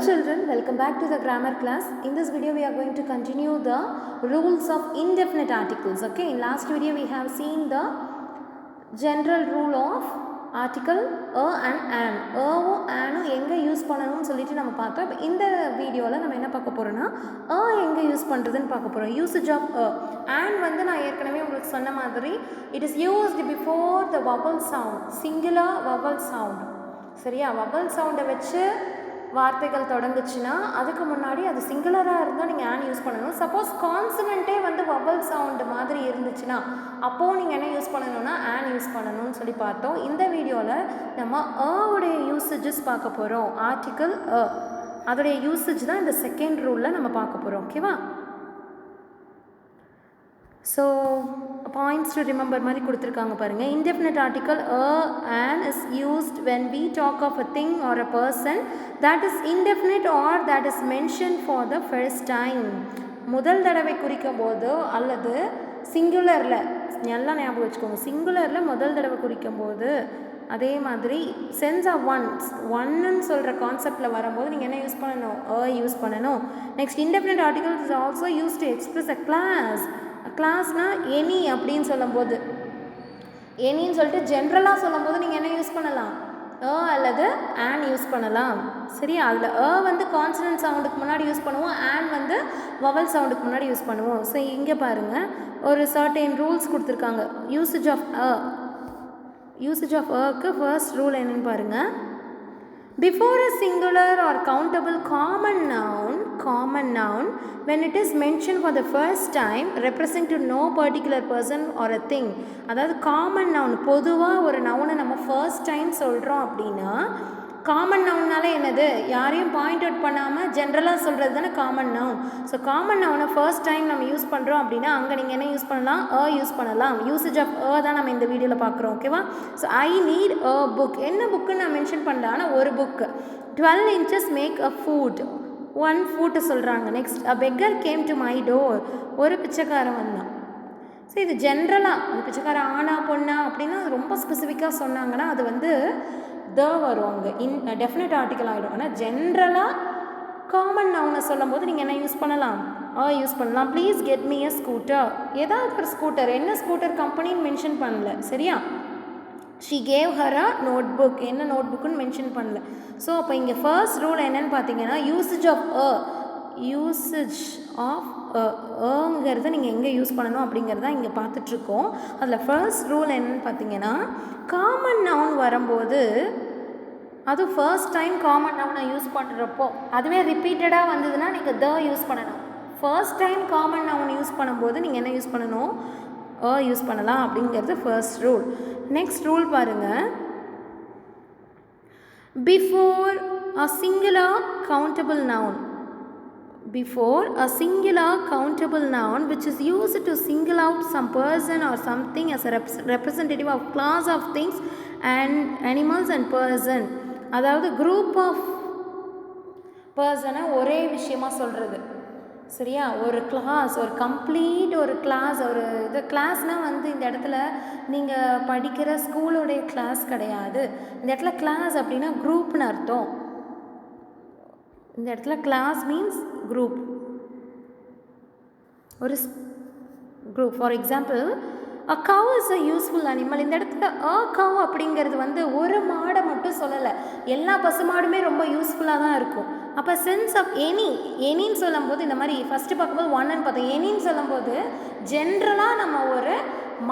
children, welcome back to the grammar class. In this video we are going to continue the rules of indefinite articles. Okay, in last video we have seen the general rule of article a and an. a and எங்க use பண்ணணும்னு சொல்லிட்டு நம்ம பார்த்தோம். இந்த வீடியோவில் நம்ம என்ன பார்க்க போகிறோம்னா a எங்கே யூஸ் பண்ணுறதுன்னு பார்க்க போகிறோம். Usage of a. and வந்து நான் ஏற்கனவே உங்களுக்கு சொன்ன மாதிரி it is used before the vowel sound, singular vowel sound. சரியா, வவல் சவுண்டை வச்சு வார்த்தைகள் தொடங்குச்சுன்னா அதுக்கு முன்னாடி அது சிங்குலராக இருந்தால் நீங்கள் ஆன் யூஸ் பண்ணணும். சப்போஸ் கான்சனண்ட்டே வந்து வவல் சவுண்டு மாதிரி இருந்துச்சுன்னா அப்போது நீங்கள் என்ன யூஸ் பண்ணணும்னா ஆன் யூஸ் பண்ணணும்னு சொல்லி பார்த்தோம். இந்த வீடியோவில் நம்ம உடைய யூசேஜஸ் பார்க்க போகிறோம். ஆர்டிக்கல் அதோடைய யூசேஜ் தான் இந்த செகண்ட் ரூலில் நம்ம பார்க்க போகிறோம். ஓகேவா? ஸோ பாயிண்ட்ஸ் டு ரிமெம்பர் மாதிரி கொடுத்துருக்காங்க பாருங்கள். Indefinite article an is used when we talk of a thing or a person that is indefinite or that is mentioned for the first time. முதல் தடவை குறிக்கும் போதோ அல்லது சிங்குலரில், நல்லா ஞாபகம் வச்சுக்கோங்க, சிங்குலரில் முதல் தடவை குறிக்கும் போது, அதே மாதிரி சென்ஸ் ஆஃப் ஒன்னு சொல்கிற கான்செப்டில் வரும்போது நீங்கள் என்ன யூஸ் பண்ணணும்? யூஸ் பண்ணணும். Next, indefinite article is also use to express a class. கிளாஸ்னால் எனி அப்படின்னு சொல்லும்போது, எனின்னு சொல்லிட்டு ஜென்ரலாக சொல்லும்போது நீங்கள் என்ன யூஸ் பண்ணலாம்? அல்லது ஆன் யூஸ் பண்ணலாம். சரியா, அதில் வந்து கான்சனன்ட் சவுண்டுக்கு முன்னாடி யூஸ் பண்ணுவோம், ஆன் வந்து வவல் சவுண்டுக்கு முன்னாடி யூஸ் பண்ணுவோம். ஸோ இங்கே பாருங்கள், ஒரு சர்டைன் ரூல்ஸ் கொடுத்துருக்காங்க. யூசேஜ் ஆஃப் க்கு ஃபர்ஸ்ட் ரூல் என்னன்னு பாருங்கள். Before a singular or countable common noun, when it is mentioned for the first time, represent to no particular person or a thing. அதாவது common noun, பொதுவாக ஒரு நவுனை நம்ம first time சொல்கிறோம் அப்படின்னா, common நவுன்னாலே என்னது? யாரையும் பாயிண்ட் அவுட் பண்ணாமல் ஜென்ரலாக சொல்கிறது தானே காமன் நவுன். ஸோ காமன் நவுனை ஃபர்ஸ்ட் டைம் நம்ம யூஸ் பண்ணுறோம் அப்படின்னா அங்கே நீங்கள் என்ன யூஸ் பண்ணலாம்? யூஸ் பண்ணலாம். யூசேஜ் ஆஃப் தான் நம்ம இந்த வீடியோவில் பார்க்குறோம். ஓகேவா? So I need a book. என்ன புக்குன்னு நான் மென்ஷன் பண்ணலான்னா ஒரு book. 12 inches make a foot. 1 foot சொல்கிறாங்க. Next, a beggar came to my door. ஒரு பிச்சைக்காரன் வந்தான். ஸோ இது ஜென்ரலாக அந்த பிச்சைக்காரன் ஆனா பொண்ணா அப்படின்னா ரொம்ப ஸ்பெசிஃபிக்காக சொன்னாங்கன்னா அது வந்து வரும் அங்கே டெஃபினட் ஆர்டிக்கல் ஆகிடும். ஆனால் ஜென்ரலாக காமன் நவுனை சொல்லும் போது நீங்கள் என்ன யூஸ் பண்ணலாம்? யூஸ் பண்ணலாம். Please get me a scooter. ஏதாவது ஒரு ஸ்கூட்டர், என்ன ஸ்கூட்டர் கம்பெனின்னு மென்ஷன் பண்ணல. சரியா, she gave her a notebook. என்ன நோட் புக்குன்னு மென்ஷன் பண்ணல. ஸோ அப்போ இங்கே ஃபர்ஸ்ட் ரூல் என்னன்னு பார்த்தீங்கன்னா யூசேஜ் ஆஃப் ங்கிறத நீங்கள் எங்கே யூஸ் பண்ணணும் அப்படிங்கிறத இங்கே பார்த்துட்ருக்கோம். அதில் ஃபர்ஸ்ட் ரூல் என்னன்னு பார்த்தீங்கன்னா, காமன் நவுன் வரும்போது அது ஃபர்ஸ்ட் டைம் காமன் நவுனை யூஸ் பண்ணுறப்போ அதுவே ரிப்பீட்டடாக வந்ததுன்னா நீங்கள் யூஸ் பண்ணணும். First time common noun use பண்ணும்போது நீங்கள் என்ன யூஸ் பண்ணணும்? யூஸ் பண்ணலாம் அப்படிங்கிறது ஃபர்ஸ்ட் ரூல். நெக்ஸ்ட் ரூல் பாருங்கள். Before a singular countable noun, before a singular countable noun which is used to single out some person or something as a representative of class of things and animals and person. அதாவது group of பர்சனை ஒரே விஷயமாக சொல்கிறது. சரியா, ஒரு class, ஒரு complete ஒரு class, ஒரு இது கிளாஸ்னால் வந்து இந்த இடத்துல நீங்கள் படிக்கிற ஸ்கூலுடைய கிளாஸ் கிடையாது. இந்த இடத்துல கிளாஸ் அப்படின்னா குரூப்னு அர்த்தம். இந்த இடத்துல கிளாஸ் மீன்ஸ் குரூப், ஒரு group. For example, a cow is a useful animal. இந்த இடத்துல அ கவ் அப்படிங்கிறது வந்து ஒரு மாடை மட்டும் சொல்லலை, எல்லா பசுமாடுமே ரொம்ப யூஸ்ஃபுல்லாக தான் இருக்கும். அப்போ சென்ஸ் ஆஃப் எனின்னு சொல்லும்போது இந்த மாதிரி ஃபஸ்ட்டு பார்க்கும்போது ஒன்னுன்னு பார்த்தோம். எனின்னு சொல்லும்போது ஜென்ரலாக நம்ம ஒரு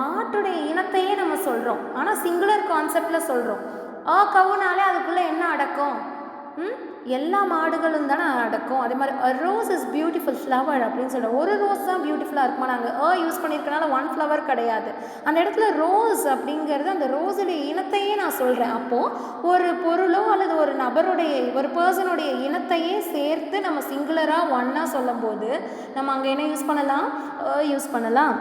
மாட்டுடைய இனத்தையே நம்ம சொல்கிறோம், ஆனால் சிங்குலர் கான்செப்டில் சொல்கிறோம். கவுனாலே அதுக்குள்ளே என்ன அடக்கும்? எல்லா மாடுகளும் தானே அடக்கும். அதே மாதிரி அ ரோஸ் இஸ் பியூட்டிஃபுல் ஃப்ளவர் அப்படின்னு சொல்கிறோம். ஒரு ரோஸ் தான் பியூட்டிஃபுல்லாக இருக்குமா? நாங்கள் யூஸ் பண்ணியிருக்கனால 1 flower கிடையாது. அந்த இடத்துல ரோஸ் அப்படிங்கிறது அந்த ரோஸுடைய இனத்தையே நான் சொல்கிறேன். அப்போது ஒரு பொருளோ அல்லது ஒரு நபருடைய, ஒரு பர்சனுடைய இனத்தையே சேர்த்து நம்ம சிங்குலராக ஒன்னாக சொல்லும்போது நம்ம அங்கே என்ன யூஸ் பண்ணலாம்? யூஸ் பண்ணலாம்.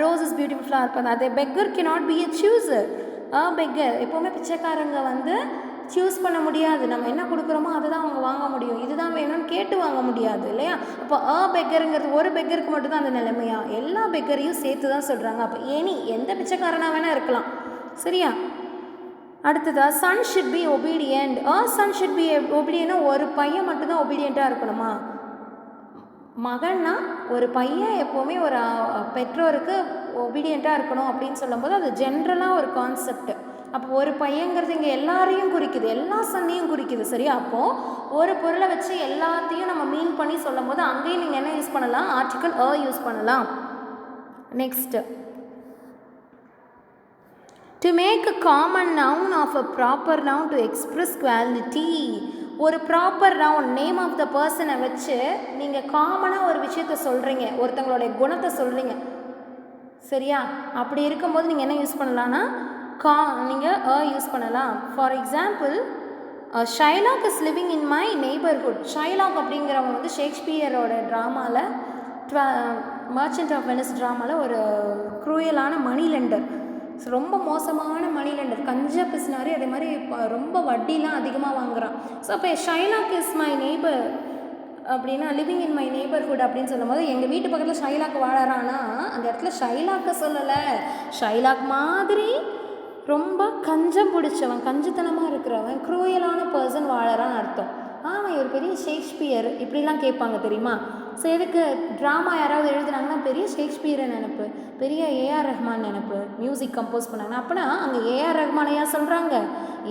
Rose is beautiful flower. இப்போ அதே beggar cannot be a chooser. Beggar எப்போவுமே பிச்சைக்காரங்க வந்து சூஸ் பண்ண முடியாது. நம்ம என்ன கொடுக்குறோமோ அதை தான் அவங்க வாங்க முடியும். இதுதான் வேணும்னு கேட்டு வாங்க முடியாது இல்லையா? அப்போ பெக்கருங்கிறது ஒரு பெக்கருக்கு மட்டும்தான் அந்த நிலைமையா? எல்லா பெக்கரையும் சேர்த்து தான் சொல்கிறாங்க. அப்போ எந்த பிச்சைக்காரனாக வேணால் இருக்கலாம். சரியா, அடுத்ததா son should be obedient. Son should be ஒபீடியன்ட்னா ஒரு பையன் மட்டும்தான் ஒபீடியண்ட்டாக இருக்கணுமா? மகன்னா ஒரு பையன் எப்போவுமே ஒரு பெற்றோருக்கு ஒபீடியண்ட்டாக இருக்கணும் அப்படின்னு சொல்லும்போது அது ஜென்ரலாக ஒரு கான்செப்ட். அப்போ ஒரு பையங்கிறது இங்கே எல்லாரையும் குறிக்குது, எல்லா சன்னையும் குறிக்குது. சரியா? அப்போது ஒரு பொருளை வச்சு எல்லாத்தையும் நம்ம மீன் பண்ணி சொல்லும் போது அங்கேயும் நீங்கள் என்ன யூஸ் பண்ணலாம்? ஆர்டிக்கல் யூஸ் பண்ணலாம். Next, to make a common noun of a proper noun to express quality. ஒரு proper noun name of the பர்சனை வச்சு நீங்கள் காமனாக ஒரு விஷயத்தை சொல்கிறீங்க, ஒருத்தங்களுடைய குணத்தை சொல்கிறீங்க. சரியா? அப்படி இருக்கும்போது நீங்கள் என்ன யூஸ் பண்ணலான்னா நீங்கள் யூஸ் பண்ணலாம். For example, Shylock is living in my neighbourhood. Shylock அப்படிங்கிறவங்க வந்து ஷேக்ஸ்பியரோட ட்ராமாவில் மர்ச்சன்ட் ஆஃப் வெனிஸ் ட்ராமாவில் ஒரு க்ரூயலான மணி லெண்டர், ரொம்ப மோசமான மணி லெண்டர், கஞ்ச பிசினாரி, அதே மாதிரி ரொம்ப வட்டிலாம் அதிகமாக வாங்குகிறான். ஸோ அப்போ ஷைலாக் இஸ் மை நெய்பர் அப்படின்னா லிவிங் இன் மை நெய்பர்ஹுட் அப்படின்னு சொல்லும் போது எங்கள் வீட்டு பக்கத்தில் ஷைலாக் வாழறான்னா அந்த இடத்துல ஷைலாக்கை சொல்லலை, ஷைலாக் மாதிரி ரொம்ப கஞ்சம் பிடிச்சவன், கஞ்சத்தனமாக இருக்கிறவன், க்ரூயலான பர்சன் வாழறான்னு அர்த்தம். இவர் பெரிய ஷேக்ஸ்பியர் இப்படிலாம் கேட்பாங்க தெரியுமா? ஸோ எதுக்கு ட்ராமா யாராவது எழுதுனாங்கன்னா பெரிய ஷேக்ஸ்பியரை நினப்பு, பெரிய ஏஆர் ரஹ்மான் நினப்பு, மியூசிக் கம்போஸ் பண்ணாங்கன்னா. அப்படின்னா அங்கே ஏஆர் ரஹ்மானையா சொல்கிறாங்க?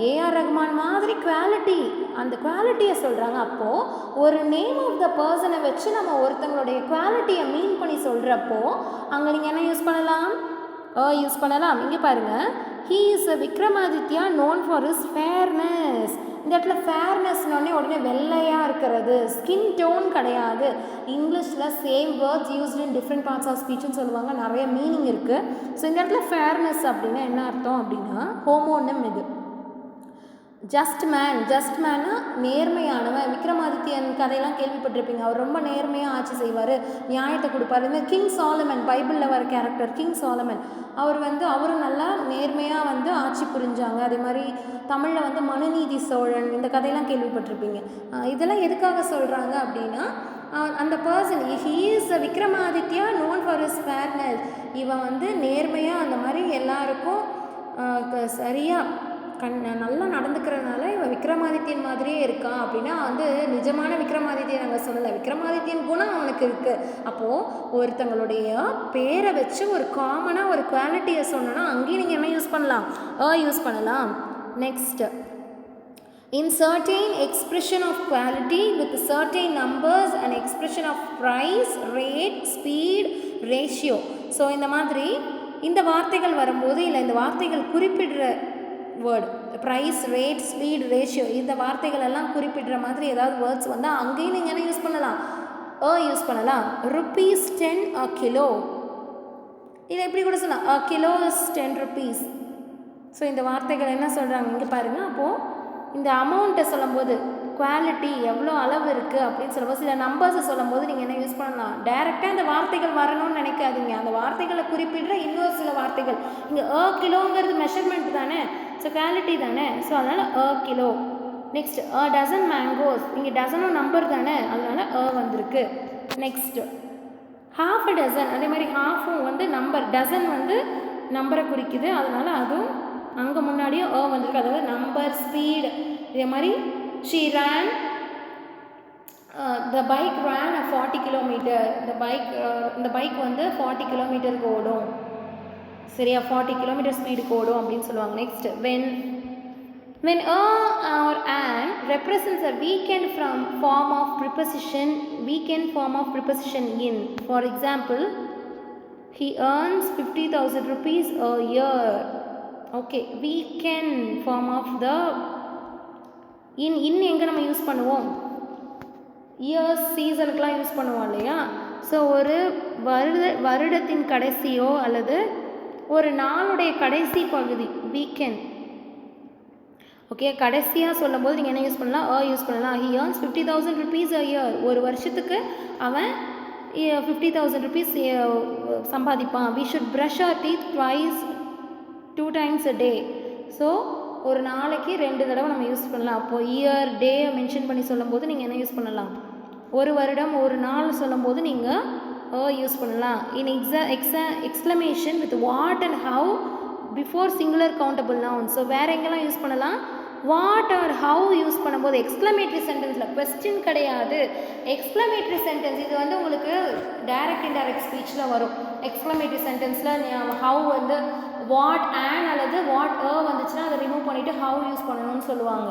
ஏஆர் ரஹ்மான் மாதிரி குவாலிட்டி, அந்த குவாலிட்டியை சொல்கிறாங்க. அப்போது ஒரு நேம் ஆஃப் த பர்சனை வச்சு நம்ம ஒருத்தங்களுடைய குவாலிட்டியை மீன் பண்ணி சொல்கிறப்போ அங்கே நீங்கள் என்ன யூஸ் பண்ணலாம்? யூஸ் பண்ணலாம். இங்கே பாருங்கள், he is a Vikramaditya known for his fairness. இந்த இடத்துல ஃபேர்னஸ்னோடனே உடனே வெள்ளையாக இருக்கிறது, ஸ்கின் டோன் கிடையாது. இங்கிலீஷில் same words used in different parts of ஸ்பீச்சுன்னு சொல்லுவாங்க, நிறைய மீனிங் இருக்குது. ஸோ இந்த இடத்துல ஃபேர்னஸ் அப்படின்னா என்ன அர்த்தம் அப்படின்னா ஹோமோனிம் இது. ஜஸ்ட் மேன்னா நேர்மையானவன். விக்ரமாதித்யன் கதையெல்லாம் கேள்விப்பட்டிருப்பீங்க, அவர் ரொம்ப நேர்மையாக ஆட்சி செய்வார், நியாயத்தை கொடுப்பார். இதுமாதிரி கிங் சாலமன், பைபிளில் வர கேரக்டர் கிங் சாலமன், அவர் வந்து அவரும் நல்லா நேர்மையாக வந்து ஆட்சி புரிஞ்சாங்க. அதே மாதிரி தமிழில் வந்து மனுநீதி சோழன், இந்த கதையெல்லாம் கேள்விப்பட்டிருப்பீங்க. இதெல்லாம் எதுக்காக சொல்கிறாங்க அப்படின்னா அந்த person he is a Vikramaditya known for his fairness. இவன் வந்து நேர்மையாக அந்த மாதிரி எல்லாருக்கும் சரியாக நல்லா நடந்துக்கிறதுனால இவன் விக்ரமாதித்யன் மாதிரியே இருக்கான் அப்படின்னா வந்து நிஜமான விக்ரமாதித்யன் நாங்கள் சொல்லலை, விக்ரமாதித்யன் குணம் அவனுக்கு இருக்குது. அப்போது ஒருத்தங்களுடைய பேரை வச்சு ஒரு காமனாக ஒரு குவாலிட்டியை சொன்னோன்னா அங்கேயும் நீங்கள் என்ன யூஸ் பண்ணலாம்? யூஸ் பண்ணலாம். Next, in certain expression of quality with certain numbers and expression of price, rate, speed, ratio. So இந்த மாதிரி இந்த வார்த்தைகள் வரும்போது இல்லை இந்த வார்த்தைகள் குறிப்பிடுற word price, rate, speed, ratio, இந்த வார்த்தைகள் எல்லாம் குறிப்பிடுற மாதிரி ஏதாவது வேர்ட்ஸ் வந்தால் அங்கேயும் நீங்கள் என்ன யூஸ் பண்ணலாம்? யூஸ் பண்ணலாம். ருப்பீஸ் 10 a kilo, இதை எப்படி கூட சொல்லலாம், a kilo is 10 rupees. So இந்த வார்த்தைகள் என்ன சொல்கிறாங்க இங்கே பாருங்கள். அப்போது இந்த அமௌண்ட்டை சொல்லும்போது குவாலிட்டி எவ்வளோ அளவு இருக்குது அப்படின்னு சொல்லும்போது சில நம்பர்ஸை சொல்லும் போது நீங்கள் என்ன யூஸ் பண்ணலாம்? டைரெக்டாக இந்த வார்த்தைகள் வரணும்னு நினைக்காதீங்க, அந்த வார்த்தைகளை குறிப்பிடுற இன்னொரு சில வார்த்தைகள். இங்கே கிலோங்கிறது மெஷர்மெண்ட் தானே, ஸோ குவாலிட்டி தானே, ஸோ அதனால் கிலோ. நெக்ஸ்ட், டசன் மேங்கோஸ், இங்கே டசனும் நம்பர் தானே, அதனால் வந்திருக்கு. நெக்ஸ்ட்டு, ஹாஃப் அ டசன், அதே மாதிரி ஹாஃபும் வந்து நம்பர், டசன் வந்து நம்பரை குறிக்குது, அதனால் அதுவும் அங்கே முன்னாடியும் வந்திருக்கு. அதாவது நம்பர், ஸ்பீடு, இதே மாதிரி she ran the bike ran a 40 kilometer. இந்த பைக் வந்து 40 கிலோமீட்டருக்கு ஓடும். சரியா? 40 கிலோமீட்டர் ஸ்பீடுக்கு ஓடும் அப்படின்னு சொல்லுவாங்க. Next, when a or an represents a weekend form of preposition in. For example, he earns 50,000 rupees a year. Okay, weekend form of the in எங்கே நம்ம யூஸ் பண்ணுவோம்? இயர்ஸ், சீசனுக்கெலாம் யூஸ் பண்ணுவோம் இல்லையா? ஸோ ஒரு வருடத்தின் கடைசியோ அல்லது ஒரு நாளுடைய கடைசி பகுதி வீக்கெண்ட். ஓகே, கடைசியாக சொல்லும் போது நீங்கள் என்ன யூஸ் பண்ணலாம்? யூஸ் பண்ணலாம். he earns 50,000 rupees a year. ஒரு வருஷத்துக்கு அவன் 50,000 rupees சம்பாதிப்பான். we should brush our teeth 2 times a day. So ஒரு நாளைக்கு 2 தடவை நம்ம யூஸ் பண்ணலாம். அப்போது இயர், டே மென்ஷன் பண்ணி சொல்லும்போது நீங்கள் என்ன யூஸ் பண்ணலாம்? ஒரு வருடம், ஒரு நாள் சொல்லும்போது நீங்கள் யூஸ் பண்ணலாம். In exclamation with what and how before singular countable noun. So வேறு எங்கெல்லாம் யூஸ் பண்ணலாம்? வாட் ஆர் ஹவு யூஸ் பண்ணும்போது எக்ஸ்க்ளமேட்ரி சென்டென்ஸில், கொஸ்டின் கிடையாது, எக்ஸ்க்ளமேட்ரி சென்டென்ஸ். இது வந்து உங்களுக்கு டைரக்ட் இன்டைரக்ட் ஸ்பீச்சில் வரும். எக்ஸ்க்ளமேட்ரி சென்டென்ஸில் ஹவு வந்து வாட் அண்ட் அல்லது வாட் வந்துச்சுன்னா அதை ரிமூவ் பண்ணிவிட்டு ஹவு யூஸ் பண்ணணும்னு சொல்லுவாங்க.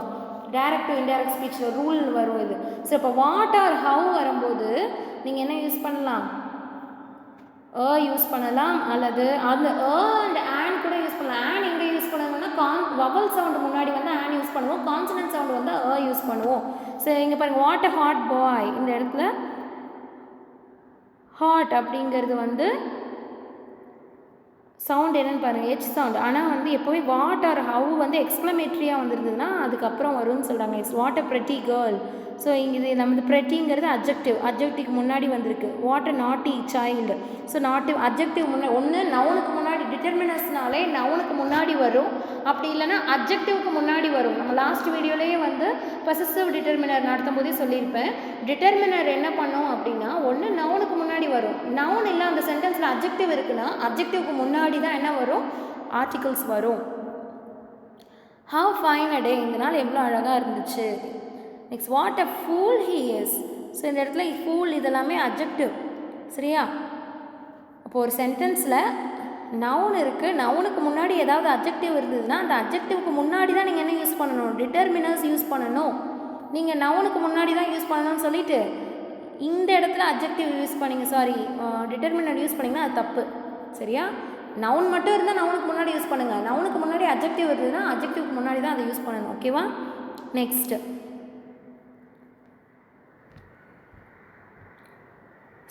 டைரக்ட் டு இன்டைரக்ட் ஸ்பீச்சில் ரூல் வரும் இது. ஸோ இப்போ வாட் ஆர் ஹவு வரும்போது நீங்கள் என்ன யூஸ் பண்ணலாம்? யூஸ் பண்ணலாம், அல்லது அந்த அண்ட் ஆன் கூட யூஸ் பண்ணலாம். ஆன் எங்கே யூஸ் பண்ணுவோம்னா வவல் சவுண்டு முன்னாடி வந்து ஆன் யூஸ் பண்ணுவோம், கான்சனன்ட் சவுண்டு வந்து யூஸ் பண்ணுவோம். ஸோ இங்கே பாருங்கள், வாட் அ ஹாட் பாய். இந்த இடத்துல ஹாட் அப்படிங்கிறது வந்து சவுண்ட் என்னென்னு பாருங்கள், ஹெச் சவுண்ட். ஆனால் வந்து எப்போவே வாட் ஆர் ஹவு வந்து எக்ஸ்க்ளமேட்ரியாக வந்துருந்ததுன்னா அதுக்கப்புறம் வரும்னு சொல்கிறாங்க. It's what a pretty girl. So இங்கே இது நம்ம ப்ரெட்டிங்கிறது அப்ஜெக்டிவ்க்கு முன்னாடி வந்திருக்கு. வாட் அ நாட்டி சைல்டு. ஸோ அப்ஜெக்டிவ் ஒன்று நவுனுக்கு முன்னாடி, டிட்டர்மினர்ஸ்னாலே நவுனுக்கு முன்னாடி வரும், அப்படி இல்லைன்னா அப்ஜெக்டிவ்க்கு முன்னாடி வரும். நம்ம லாஸ்ட் வீடியோலேயே வந்து பொசசிவ் டிட்டர்மினர் நடத்தும் போதே சொல்லியிருப்பேன். டிட்டர்மினர் என்ன பண்ணோம் அப்படின்னா ஒன்று நவுனுக்கு முன்னாடி வரும். நவுன் இல்லை அந்த சென்டென்ஸில் அப்ஜெக்டிவ் இருக்குன்னா அப்ஜெக்டிவ்க்கு முன்னாடி தான் என்ன வரும்? ஆர்டிகல்ஸ் வரும். ஹவ் ஃபைன் அ டே. இந்த நாள் எவ்வளோ அழகாக இருந்துச்சு. Next, what a pool he is. So இந்த இடத்துல ஃபூல் இதெல்லாமே அப்ஜெக்டிவ். சரியா? அப்போது ஒரு சென்டென்ஸில் நவுன் இருக்குது, நவுனுக்கு முன்னாடி ஏதாவது அப்ஜெக்டிவ் இருந்ததுன்னா அந்த அப்ஜெக்டிவ்க்கு முன்னாடி தான் நீங்கள் என்ன யூஸ் பண்ணணும்? டிட்டர்மினர்ஸ் யூஸ் பண்ணணும். நீங்கள் நவுனுக்கு முன்னாடி தான் யூஸ் பண்ணணும்னு சொல்லிவிட்டு இந்த இடத்துல அப்ஜெக்டிவ் யூஸ் பண்ணிங்க, சாரி டிட்டர்மினர் யூஸ் பண்ணிங்கன்னா அது தப்பு. சரியா? நவுன் மட்டும் இருந்தால் நவுனுக்கு முன்னாடி யூஸ் பண்ணுங்கள். நவுனுக்கு முன்னாடி அப்ஜெக்டிவ் இருந்ததுன்னா அப்ஜெக்டிவ்க்கு முன்னாடி தான் அதை யூஸ் பண்ணணும். ஓகேவா? Next,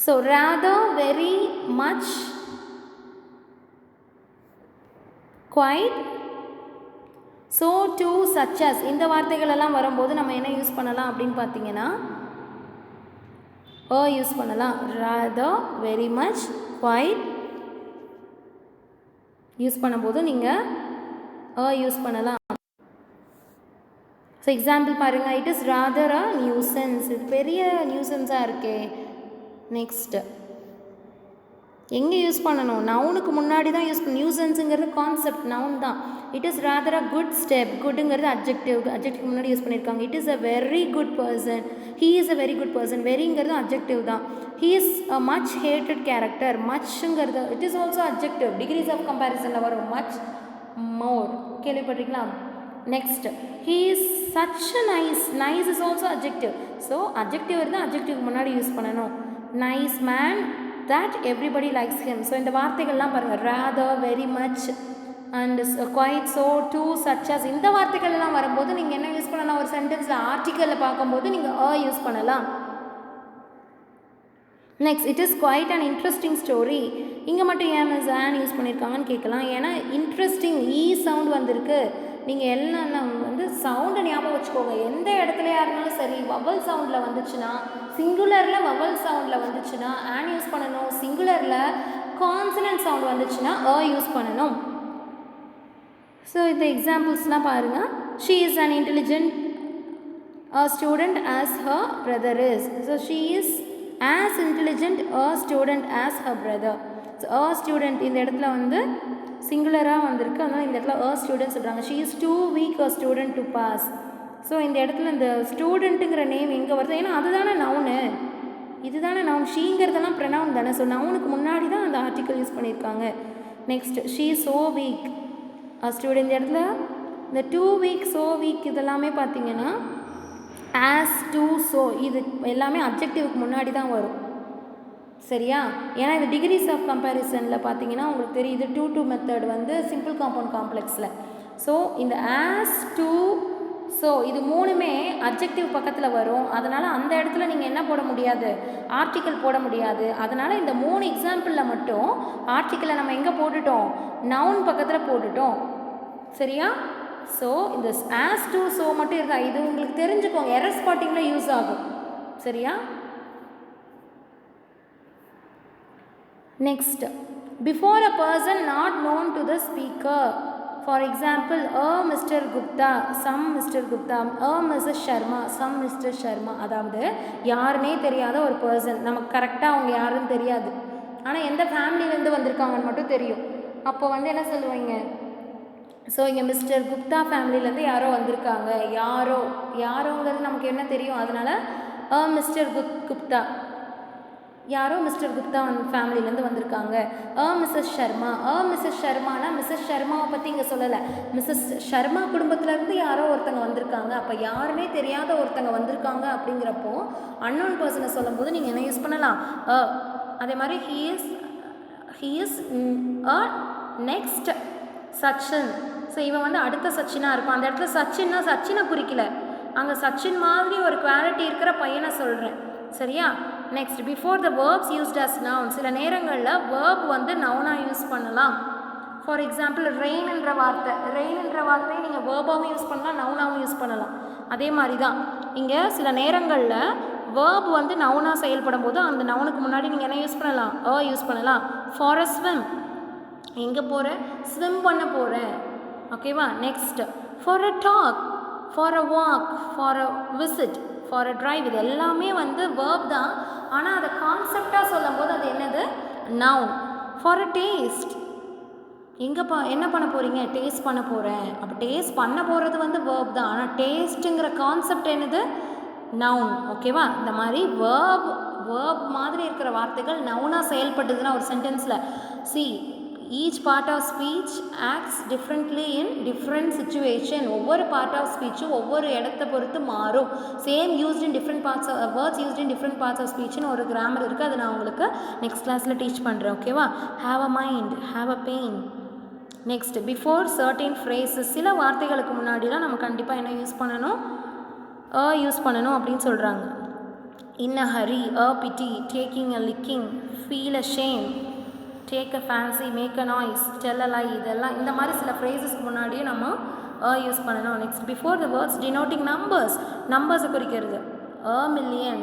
so rather, very much, quite, so, to, such as. இந்த வார்த்தைகள் எல்லாம் வரும்போது நம்ம என்ன யூஸ் பண்ணலாம் அப்படின்னு பார்த்தீங்கன்னா யூஸ் பண்ணலாம். rather, very much, quite use பண்ணும்போது நீங்கள் யூஸ் பண்ணலாம். ஸோ எக்ஸாம்பிள் பாருங்கள், it is rather a nuisance. இது பெரிய நியூசன்ஸாக இருக்கே. நெக்ஸ்ட்டு, எங்கே யூஸ் பண்ணணும்? நவுனுக்கு முன்னாடி தான் யூஸ் பண்ணணும். நியூசன்ஸுங்கிறது கான்செப்ட், நவுன் தான். It is rather a good step. குட்டுங்கிறது அப்ஜெக்டிவ்க்கு முன்னாடி யூஸ் பண்ணியிருக்காங்க. It is a very good person. He is a very good person. வெரிங்கிறது அப்ஜெக்டிவ் தான். He is a much hated character. மச்ங்கிறது it is also adjective. Degrees of கம்பேரிசனில் வரும். Much, more கேள்விப்பட்டிருக்கலாம். Next, he is such a nice. Nice is also adjective. So adjective இருந்தால் அப்ஜெக்டிவ்க்கு முன்னாடி use பண்ணணும். Nice man, that everybody likes him. So இந்த வார்த்தைகள்லாம் பாருங்கள், rather, very much and quite, so, to, such as. இந்த வார்த்தைகள் எல்லாம் வரும்போது நீங்கள் என்ன யூஸ் பண்ணலாம்? ஒரு சென்டென்ஸில் ஆர்டிக்கலில் பார்க்கும்போது நீங்கள் யூஸ் பண்ணலாம். Next, it is quite an interesting story. இங்கே மட்டும் ஏன் மிஸ் ஆன் யூஸ் பண்ணியிருக்காங்கன்னு கேட்கலாம். ஏன்னா இன்ட்ரெஸ்டிங் சவுண்ட் வந்திருக்கு. நீங்கள் எல்லாம் வந்து சவுண்டை ஞாபகம் வச்சுக்கோங்க. எந்த இடத்துலையா இருந்தாலும் சரி, வவல் சவுண்டில் வந்துச்சுன்னா, சிங்குலரில் வவல் சவுண்டில் வந்துச்சுன்னா ஆன் யூஸ் பண்ணணும். சிங்குலரில் கான்சனன்ட் சவுண்ட் வந்துச்சுன்னா யூஸ் பண்ணணும். ஸோ இந்த எக்ஸாம்பிள்ஸ்லாம் பாருங்கள். She is an intelligent student as her brother is. So she is as intelligent a student as her brother. So student இந்த இடத்துல வந்து சிங்குலராக வந்திருக்கு, அதனால் இந்த இடத்துல ஸ்டூடெண்ட் சொல்கிறாங்க. She is too weak a student to pass. So இந்த இடத்துல இந்த ஸ்டூடெண்ட்டுங்கிற நேம் எங்கே வருது? ஏன்னா அதுதானே நவுனு, இதுதானே நவுன். ஷீங்கிறதெல்லாம் ப்ரனவுன் தானே. ஸோ நவுனுக்கு முன்னாடி தான் அந்த ஆர்டிக்கல் யூஸ் பண்ணியிருக்காங்க. Next, she is so weak a student. இந்த இடத்துல இந்த too weak, so weak இதெல்லாமே பார்த்தீங்கன்னா ஆஸ், டு, ஸோ இது எல்லாமே அப்ஜெக்டிவ்க்கு முன்னாடி தான் வரும். சரியா? ஏன்னா இது டிகிரிஸ் ஆஃப் கம்பேரிசனில் பார்த்தீங்கன்னா உங்களுக்கு தெரியுது. டூ மெத்தட் வந்து சிம்பிள் காம்பவுண்ட் காம்ப்ளெக்ஸில். ஸோ இந்த ஆஸ், டு, ஸோ இது மூணுமே அப்ஜெக்டிவ் பக்கத்தில் வரும். அதனால் அந்த இடத்துல நீங்கள் என்ன போட முடியாது? ஆர்டிக்கல் போட முடியாது. அதனால் இந்த 3 எக்ஸாம்பிளில் மட்டும் ஆர்டிக்கலை நம்ம எங்கே போட்டுட்டோம்? நவுன் பக்கத்தில் போட்டுட்டோம். சரியா? ஸோ இந்த ஆஸ், டு, ஸோ மட்டும் இருக்கா, இது உங்களுக்கு தெரிஞ்சுக்கோங்க. எரர் ஸ்பாட்டிங்கில் யூஸ் ஆகும். சரியா? Next, before a person not known to the speaker. For example, Mr Gupta, some Mr Gupta, Mrs Sharma, some Mr Sharma. அதாவது யாருன்னே தெரியாத ஒரு பர்சன், நமக்கு கரெக்டாக அவங்க யாருன்னு தெரியாது, ஆனால் எந்த ஃபேமிலியிலேருந்து வந்திருக்காங்கன்னு மட்டும் தெரியும். அப்போ வந்து என்ன சொல்லுவீங்க? ஸோ இங்கே மிஸ்டர் குப்தா ஃபேமிலியிலேருந்து யாரோ வந்திருக்காங்க. யாரோங்கிறது நமக்கு என்ன தெரியும், அதனால் மிஸ்டர் குப்தா, யாரோ மிஸ்டர் குப்தா ஃபேமிலியிலேருந்து வந்திருக்காங்க. மிஸ்ஸஸ் ஷர்மா. மிஸ்ஸஸ் ஷர்மானா மிஸ்ஸஸ் ஷர்மாவை பற்றி இங்கே சொல்லலை, மிஸ்ஸஸ் ஷர்மா குடும்பத்திலேருந்து யாரோ ஒருத்தங்க வந்திருக்காங்க. அப்போ யாருமே தெரியாத ஒருத்தங்க வந்திருக்காங்க அப்படிங்கிறப்போ அன்னோன் பர்சனை சொல்லும்போது நீங்கள் என்ன யூஸ் பண்ணலாம், அதே மாதிரி he is next Sachin. So இவன் அடுத்த சச்சினாக இருப்பான். அந்த இடத்துல சச்சினை குறிக்கல, அங்கே சச்சின் மாதிரி ஒரு குவாலிட்டி இருக்கிற பையனை சொல்கிறேன். சரியா? Next, before the verbs used as noun. சில நேரங்களில் வேர்ப் நவுனாக யூஸ் பண்ணலாம். ஃபார் எக்ஸாம்பிள் ரெயின்ன்ற வார்த்தையை நீங்கள் வேர்பாகவும் யூஸ் பண்ணலாம், நவுனாகவும் யூஸ் பண்ணலாம். அதே மாதிரி தான் இங்கே சில நேரங்களில் வேர்ப் நவுனாக செயல்படும் போது அந்த நவுனுக்கு முன்னாடி நீங்கள் என்ன யூஸ் பண்ணலாம், யூஸ் பண்ணலாம். ஃபார் அ ஸ்விம், எங்கே போகிறேன், ஸ்விம் பண்ண போகிறேன். ஓகேவா? Next, for a talk, for a walk, for a visit, for a drive. இது எல்லாமே வேர்ப் தான், ஆனால் அதை கான்செப்டாக சொல்லும் போது அது என்னது, நவுன். ஃபார் அ டேஸ்ட், என்ன பண்ண போகிறீங்க, டேஸ்ட் பண்ண போகிறேன். அப்போ டேஸ்ட் பண்ண போகிறது வேர்ப் தான், ஆனால் டேஸ்ட்டுங்கிற கான்செப்ட் என்னது, நவுன். ஓகேவா? இந்த மாதிரி வேர்ப் மாதிரி இருக்கிற வார்த்தைகள் நவுனாக செயல்பட்டுதுன்னா ஒரு சென்டென்ஸில், each part of speech acts differently in different situation. ஒவ்வொரு பார்ட் ஆஃப் ஸ்பீச்சும் ஒவ்வொரு இடத்தை பொறுத்து மாறும். Same used in different parts of words used in different parts of ஸ்பீச்னு ஒரு கிராமர் இருக்குது. அதை நான் உங்களுக்கு நெக்ஸ்ட் கிளாஸில் டீச் பண்ணுறேன். ஓகேவா? Have a mind, have a pain. Next, before certain phrases. சில வார்த்தைகளுக்கு முன்னாடிலாம் நம்ம கண்டிப்பாக என்ன யூஸ் பண்ணணும், யூஸ் பண்ணணும் அப்படின்னு சொல்கிறாங்க. In a hurry, pity, taking a liking, feel a shame, take a fancy, make a noise, tell a lie. இதெல்லாம் இந்த மாதிரி சில ஃப்ரேசஸ்க்கு முன்னாடியே நம்ம யூஸ் பண்ணணும். Next, before the words denoting நம்பர்ஸை குறிக்கிறது. மில்லியன்,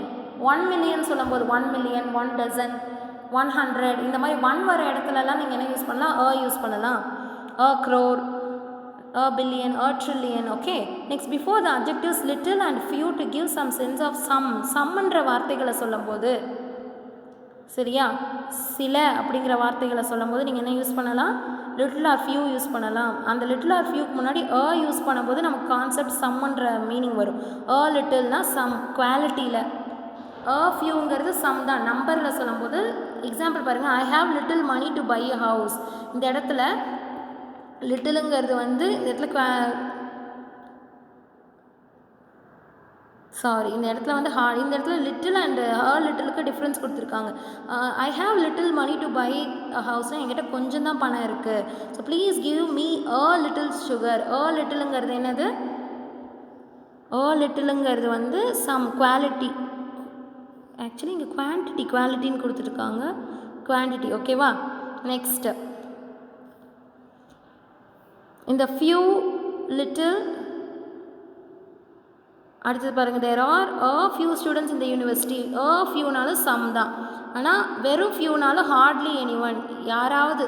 1 மில்லியன் சொல்லும்போது 1 மில்லியன், 1 டசன், 100, இந்த மாதிரி 1 வர இடத்துலலாம் நீங்கள் என்ன யூஸ் பண்ணலாம், யூஸ் பண்ணலாம். crore, billion, trillion. Okay. Next, before the adjectives little and few to give some sense of சம்ன்ற வார்த்தைகளை சொல்லும்போது, சரியா, சில அப்படிங்கிற வார்த்தைகளை சொல்லும் போது நீங்கள் என்ன யூஸ் பண்ணலாம், லிட்டில் ஆர் ஃபியூ யூஸ் பண்ணலாம். அந்த லிட்டில் ஆர் ஃபியூக்கு முன்னாடி யூஸ் பண்ணும்போது நமக்கு கான்செப்ட் சம்ன்ற மீனிங் வரும். லிட்டில்னா சம், குவாலிட்டியில். ஃபியூங்கிறது சம் தான், நம்பரில் சொல்லும்போது. எக்ஸாம்பிள் பாருங்கள், I have little money to buy a house. இந்த இடத்துல லிட்டிலுங்கிறது இந்த இடத்துல இந்த இடத்துல லிட்டில் அண்ட் லிட்டிலுக்கு டிஃப்ரென்ஸ் கொடுத்துருக்காங்க. I have little money to buy a ஹவுஸ்னால் என்கிட்ட கொஞ்சம் தான் பணம் இருக்குது. So please give me little sugar. லிட்டிலுங்கிறது என்னது, லிட்டிலுங்கிறது சம், குவாலிட்டி. ஆக்சுவலி இங்கே குவாலிட்டின்னு கொடுத்துருக்காங்க, குவான்டிட்டி. ஓகேவா? நெக்ஸ்ட்டு, இந்த ஃபியூ, லிட்டில். அடுத்தது பாருங்கள், தேர் ஆர் ஃபியூ ஸ்டூடெண்ட்ஸ் இந்த யூனிவர்சிட்டி. ஃபியூனாலும் சம் தான், ஆனால் வெறும் ஃபியூனாலும் ஹார்ட்லி எனிஒன், யாராவது.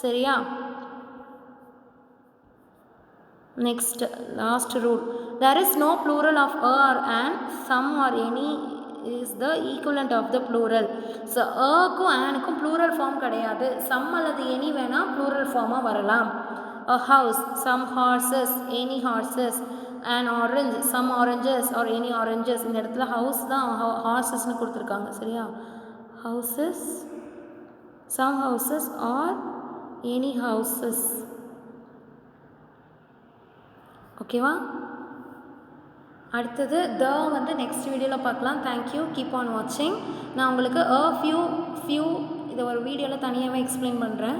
சரியா? Next, last rule, there is no plural of a and some or any is the equivalent of the plural. So க்கும் ஆனுக்கும் ப்ளூரல் ஃபார்ம் கிடையாது. சம் அல்லது எனி வேணால் ப்ளூரல் ஃபார்மாக வரலாம். a house, some horses, any horses, an orange, some oranges or any oranges. இந்த இடத்துல house தான் ஹார்சஸ்னு கொடுத்துருக்காங்க. சரியா? Houses, some houses or any houses. ஓகேவா? அடுத்தது நெக்ஸ்ட் வீடியோவில் பார்க்கலாம். தேங்க்யூ, கீப் ஆன் வாட்சிங். நான் உங்களுக்கு ஃபியூ இதை ஒரு வீடியோவில் தனியாகவே எக்ஸ்பிளைன் பண்ணுறேன்.